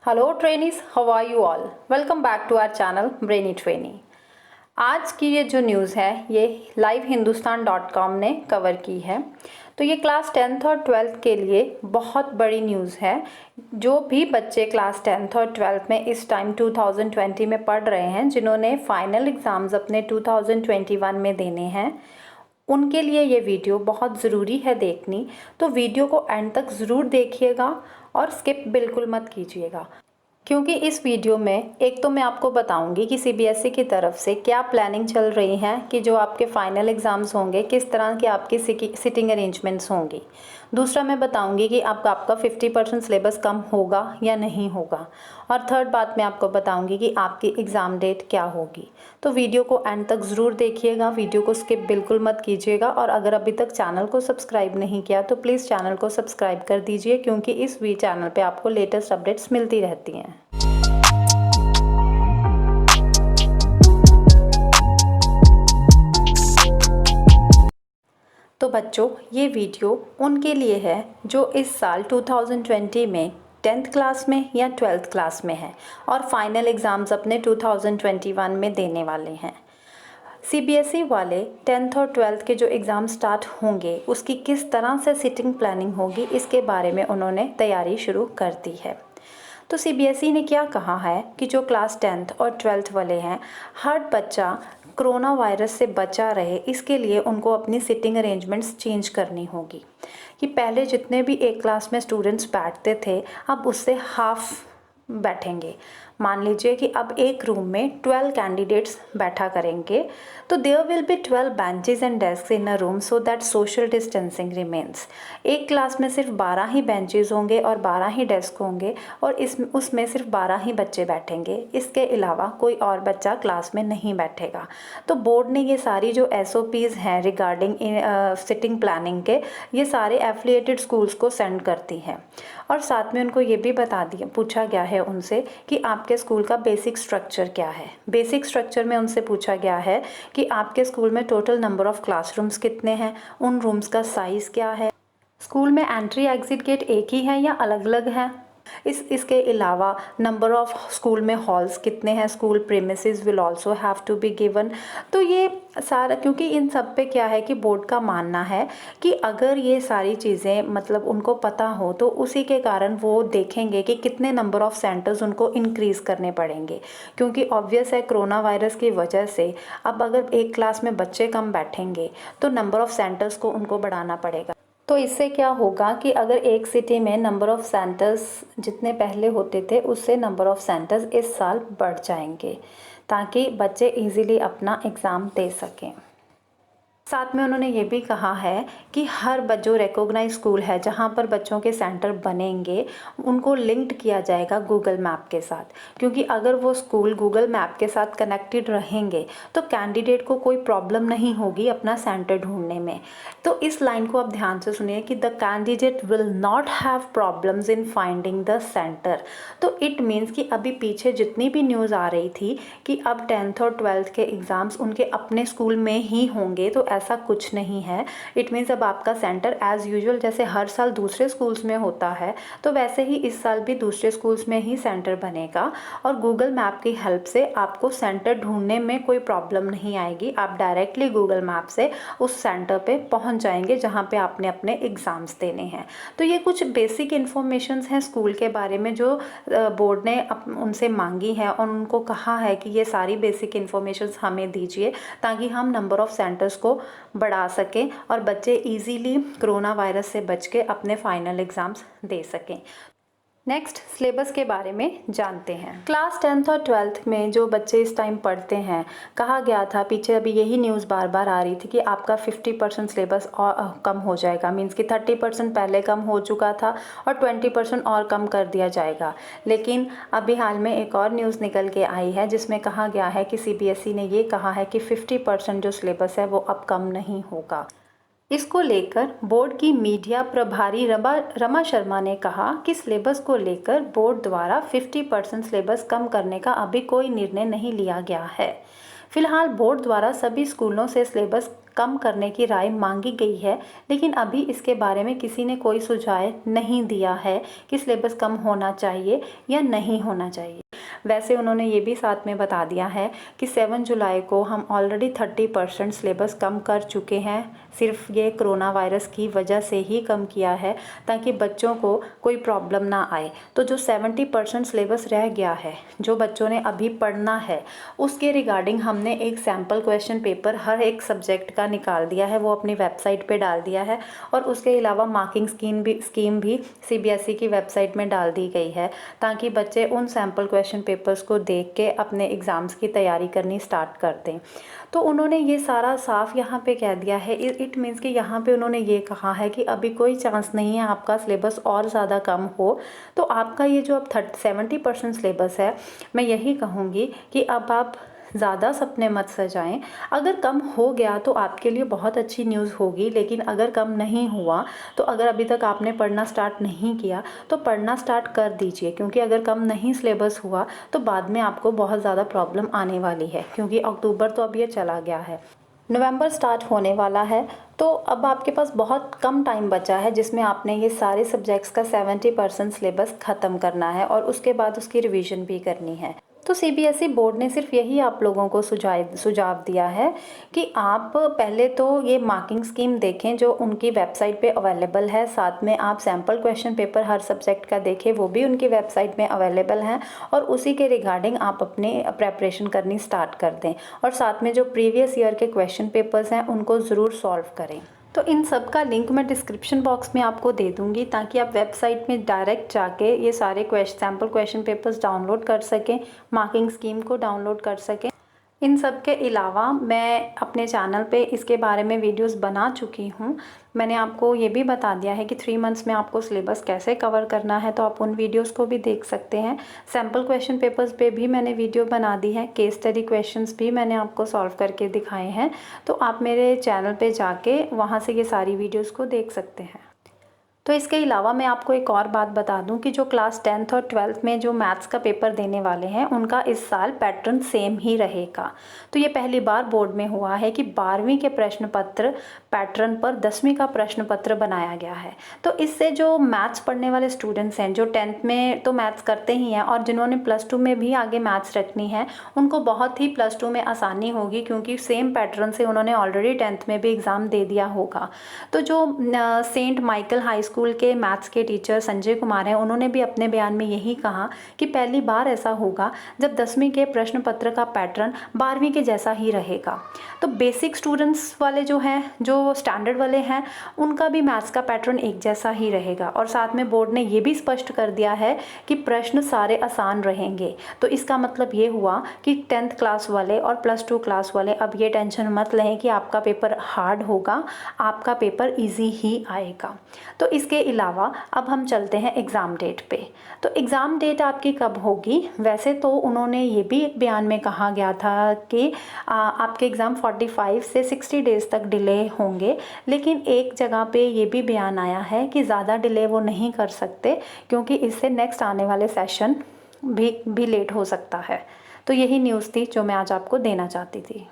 Hello trainees, how are you all. Welcome back to our channel brainy trainee. आज की ये जो news है ये livehindustanCom ने कवर की है। तो ये क्लास 10th और 12th के लिए बहुत बड़ी न्यूज़ है। जो भी बच्चे क्लास 10th और 12th में इस टाइम 2020 में पढ़ रहे हैं, जिन्होंने फाइनल एग्ज़ाम्स अपने 2021 में देने हैं, उनके लिए ये वीडियो बहुत ज़रूरी है देखनी। तो वीडियो को एंड तक ज़रूर देखिएगा और स्किप बिल्कुल मत कीजिएगा, क्योंकि इस वीडियो में एक तो मैं आपको बताऊंगी कि सीबीएसई की तरफ से क्या प्लानिंग चल रही है कि जो आपके फाइनल एग्ज़ाम्स होंगे किस तरह की आपकी सिटिंग अरेंजमेंट्स होंगी। दूसरा मैं बताऊंगी कि आपका 50% सिलेबस कम होगा या नहीं होगा। और थर्ड बात मैं आपको बताऊंगी कि आपकी एग्ज़ाम डेट क्या होगी। तो वीडियो को एंड तक ज़रूर देखिएगा, वीडियो को स्किप बिल्कुल मत कीजिएगा। और अगर अभी तक चैनल को सब्सक्राइब नहीं किया तो प्लीज़ चैनल को सब्सक्राइब कर दीजिए, क्योंकि इस चैनल पर आपको लेटेस्ट अपडेट्स मिलती रहती हैं। तो बच्चों, ये वीडियो उनके लिए है जो इस साल 2020 में 10th क्लास में या 12th क्लास में है और फाइनल एग्ज़ाम्स अपने 2021 में देने वाले हैं। सीबीएसई वाले 10th और 12th के जो एग्ज़ाम स्टार्ट होंगे उसकी किस तरह से सिटिंग प्लानिंग होगी, इसके बारे में उन्होंने तैयारी शुरू कर दी है। तो सीबीएसई ने क्या कहा है कि जो क्लास 10th और 12th वाले हैं, हर बच्चा कोरोना वायरस से बचा रहे, इसके लिए उनको अपनी सिटिंग अरेंजमेंट्स चेंज करनी होगी। कि पहले जितने भी एक क्लास में स्टूडेंट्स बैठते थे, अब उससे हाफ बैठेंगे। मान लीजिए कि अब एक रूम में 12 कैंडिडेट्स बैठा करेंगे, तो there will be 12 benches and desk in a room so that social distancing remains. एक क्लास में सिर्फ 12 ही बेंचेस होंगे और 12 ही डेस्क होंगे और उसमें सिर्फ 12 ही बच्चे बैठेंगे। इसके अलावा कोई और बच्चा क्लास में नहीं बैठेगा। तो बोर्ड ने ये सारी जो SOPs हैं रिगार्डिंग सिटिंग प्लानिंग के, ये सारे एफिलिएटेड स्कूल्स को सेंड करती हैं। और साथ में उनको ये भी पूछा गया है उनसे कि आपके स्कूल का बेसिक स्ट्रक्चर क्या है। बेसिक स्ट्रक्चर में उनसे पूछा गया है कि आपके स्कूल में टोटल नंबर ऑफ़ क्लासरूम्स कितने हैं, उन रूम्स का साइज़ क्या है, स्कूल में एंट्री एग्ज़िट गेट एक ही है या अलग अलग है, इसके अलावा नंबर ऑफ़ स्कूल में हॉल्स कितने हैं, school premises will also have to be given. तो ये सारा, क्योंकि इन सब पे क्या है कि बोर्ड का मानना है कि अगर ये सारी चीज़ें मतलब उनको पता हो तो उसी के कारण वो देखेंगे कि कितने नंबर ऑफ़ सेंटर्स उनको इंक्रीज़ करने पड़ेंगे। क्योंकि ऑब्वियस है कोरोना वायरस की वजह से अब अगर एक क्लास में बच्चे कम बैठेंगे तो नंबर ऑफ़ सेंटर्स को उनको बढ़ाना पड़ेगा। तो इससे क्या होगा कि अगर एक सिटी में नंबर ऑफ़ सेंटर्स जितने पहले होते थे उससे नंबर ऑफ़ सेंटर्स इस साल बढ़ जाएंगे, ताकि बच्चे इजीली अपना एग्ज़ाम दे सकें। साथ में उन्होंने ये भी कहा है कि हर जो रिकॉग्नाइज स्कूल है जहाँ पर बच्चों के सेंटर बनेंगे उनको लिंक्ड किया जाएगा गूगल मैप के साथ, क्योंकि अगर वो स्कूल गूगल मैप के साथ कनेक्टेड रहेंगे तो कैंडिडेट को कोई प्रॉब्लम नहीं होगी अपना सेंटर ढूंढने में। तो इस लाइन को आप ध्यान से सुनिए कि the candidate will not have problems in finding the centre. तो इट मीन्स कि अभी पीछे जितनी भी न्यूज़ आ रही थी कि अब 10th और 12th के एग्ज़ाम्स उनके अपने स्कूल में ही होंगे, तो ऐसा कुछ नहीं है। इट मीन्स अब आपका सेंटर एज़ यूजुअल जैसे हर साल दूसरे स्कूल्स में होता है, तो वैसे ही इस साल भी दूसरे स्कूल्स में ही सेंटर बनेगा। और गूगल मैप की हेल्प से आपको सेंटर ढूंढने में कोई प्रॉब्लम नहीं आएगी। आप डायरेक्टली गूगल मैप से उस सेंटर पे पहुंच जाएंगे जहां पे आपने अपने एग्ज़ाम्स देने हैं। तो ये कुछ बेसिक इन्फॉर्मेशंस हैं स्कूल के बारे में जो बोर्ड ने उनसे मांगी है और उनको कहा है कि ये सारी बेसिक इन्फॉर्मेशंस हमें दीजिए ताकि हम नंबर ऑफ़ सेंटर्स को बढ़ा सकें और बच्चे इजीली कोरोना वायरस से बच के अपने फाइनल एग्ज़ाम्स दे सकें। नेक्स्ट सिलेबस के बारे में जानते हैं। क्लास 10th और 12th में जो बच्चे इस टाइम पढ़ते हैं, कहा गया था पीछे, अभी यही न्यूज़ बार बार आ रही थी कि आपका 50% सिलेबस और कम हो जाएगा। मींस कि 30% पहले कम हो चुका था और 20% और कम कर दिया जाएगा। लेकिन अभी हाल में एक और न्यूज़ निकल के आई है जिसमें कहा गया है कि सीबीएसई ने ये कहा है कि 50% जो सिलेबस है वो अब कम नहीं होगा। इसको लेकर बोर्ड की मीडिया प्रभारी रमा शर्मा ने कहा कि सिलेबस को लेकर बोर्ड द्वारा 50% सिलेबस कम करने का अभी कोई निर्णय नहीं लिया गया है। फिलहाल बोर्ड द्वारा सभी स्कूलों से सिलेबस कम करने की राय मांगी गई है, लेकिन अभी इसके बारे में किसी ने कोई सुझाव नहीं दिया है कि सिलेबस कम होना चाहिए या नहीं होना चाहिए। वैसे उन्होंने ये भी साथ में बता दिया है कि 7 जुलाई को हम ऑलरेडी 30% सिलेबस कम कर चुके हैं, सिर्फ ये कोरोना वायरस की वजह से ही कम किया है ताकि बच्चों को कोई प्रॉब्लम ना आए। तो जो 70% सिलेबस रह गया है, जो बच्चों ने अभी पढ़ना है, उसके रिगार्डिंग हमने एक सैम्पल क्वेश्चन पेपर हर एक सब्जेक्ट का निकाल दिया है, वो अपनी वेबसाइट पे डाल दिया है। और उसके अलावा मार्किंग स्कीम भी CBSE की वेबसाइट में डाल दी गई है ताकि बच्चे उन सैम्पल क्वेश्चन पेपर्स को देख के अपने एग्ज़ाम्स की तैयारी करनी स्टार्ट कर दें। तो उन्होंने ये सारा साफ यहाँ पे कह दिया है। इट मीन्स कि यहाँ पे उन्होंने ये कहा है कि अभी कोई चांस नहीं है आपका सिलेबस और ज़्यादा कम हो। तो आपका ये जो अब 70% सिलेबस है, मैं यही कहूँगी कि अब आप ज़्यादा सपने मत सजाएं। अगर कम हो गया तो आपके लिए बहुत अच्छी न्यूज़ होगी, लेकिन अगर कम नहीं हुआ तो अगर अभी तक आपने पढ़ना स्टार्ट नहीं किया तो पढ़ना स्टार्ट कर दीजिए, क्योंकि अगर कम नहीं सिलेबस हुआ तो बाद में आपको बहुत ज़्यादा प्रॉब्लम आने वाली है, क्योंकि अक्टूबर तो अब ये चला गया है, नवंबर स्टार्ट होने वाला है। तो अब आपके पास बहुत कम टाइम बचा है जिसमें आपने ये सारे सब्जेक्ट्स का 70% सिलेबस ख़त्म करना है और उसके बाद उसकी रिवीजन भी करनी है। तो CBSE बोर्ड ने सिर्फ यही आप लोगों को सुझाव दिया है कि आप पहले तो ये मार्किंग स्कीम देखें जो उनकी वेबसाइट पे अवेलेबल है, साथ में आप सैम्पल क्वेश्चन पेपर हर सब्जेक्ट का देखें, वो भी उनकी वेबसाइट में अवेलेबल हैं, और उसी के रिगार्डिंग आप अपने प्रेपरेशन करनी स्टार्ट कर दें। और साथ में जो प्रीवियस ईयर के क्वेश्चन पेपर्स हैं उनको ज़रूर सॉल्व करें। तो इन सब का लिंक मैं डिस्क्रिप्शन बॉक्स में आपको दे दूंगी ताकि आप वेबसाइट में डायरेक्ट जाके ये सारे सैम्पल क्वेश्चन पेपर्स डाउनलोड कर सकें, मार्किंग स्कीम को डाउनलोड कर सकें। इन सब के अलावा मैं अपने चैनल पे इसके बारे में वीडियोस बना चुकी हूँ। मैंने आपको ये भी बता दिया है कि 3 मंथ्स में आपको सिलेबस कैसे कवर करना है, तो आप उन वीडियोस को भी देख सकते हैं। सैम्पल क्वेश्चन पेपर्स पे भी मैंने वीडियो बना दी है, केस स्टडी क्वेश्चंस भी मैंने आपको सॉल्व करके दिखाए हैं। तो आप मेरे चैनल पे जाके वहाँ से ये सारी वीडियोज़ को देख सकते हैं। तो इसके अलावा मैं आपको एक और बात बता दूं कि जो क्लास 10th और 12th में जो मैथ्स का पेपर देने वाले हैं उनका इस साल पैटर्न सेम ही रहेगा। तो ये पहली बार बोर्ड में हुआ है कि 12वीं के प्रश्न पत्र पैटर्न पर 10वीं का प्रश्न पत्र बनाया गया है। तो इससे जो मैथ्स पढ़ने वाले स्टूडेंट्स हैं, जो 10th में तो मैथ्स करते ही हैं और जिन्होंने +2 में भी आगे मैथ्स रखनी है, उनको बहुत ही +2 में आसानी होगी, क्योंकि सेम पैटर्न से उन्होंने ऑलरेडी 10th में भी एग्ज़ाम दे दिया होगा। तो जो सेंट माइकल हाई स्कूल के मैथ्स के टीचर संजय कुमार हैं, उन्होंने भी अपने बयान में यही कहा कि पहली बार ऐसा होगा जब 10वीं के प्रश्न पत्र का पैटर्न 12वीं के जैसा ही रहेगा। तो बेसिक स्टूडेंट्स वाले जो हैं, जो स्टैंडर्ड वाले हैं, उनका भी मैथ्स का पैटर्न एक जैसा ही रहेगा। और साथ में बोर्ड ने ये भी स्पष्ट कर दिया है कि प्रश्न सारे आसान रहेंगे। तो इसका मतलब ये हुआ कि 10th क्लास वाले और +2 क्लास वाले अब ये टेंशन मत लें कि आपका पेपर हार्ड होगा, आपका पेपर ईजी ही आएगा। तो इसके अलावा अब हम चलते हैं एग्ज़ाम डेट पे। तो एग्ज़ाम डेट आपकी कब होगी? वैसे तो उन्होंने ये भी एक बयान में कहा गया था कि आपके एग्ज़ाम 45 से 60 डेज़ तक डिले होंगे, लेकिन एक जगह पे ये भी बयान आया है कि ज़्यादा डिले वो नहीं कर सकते, क्योंकि इससे नेक्स्ट आने वाले सेशन भी लेट हो सकता है। तो यही न्यूज़ थी जो मैं आज आपको देना चाहती थी।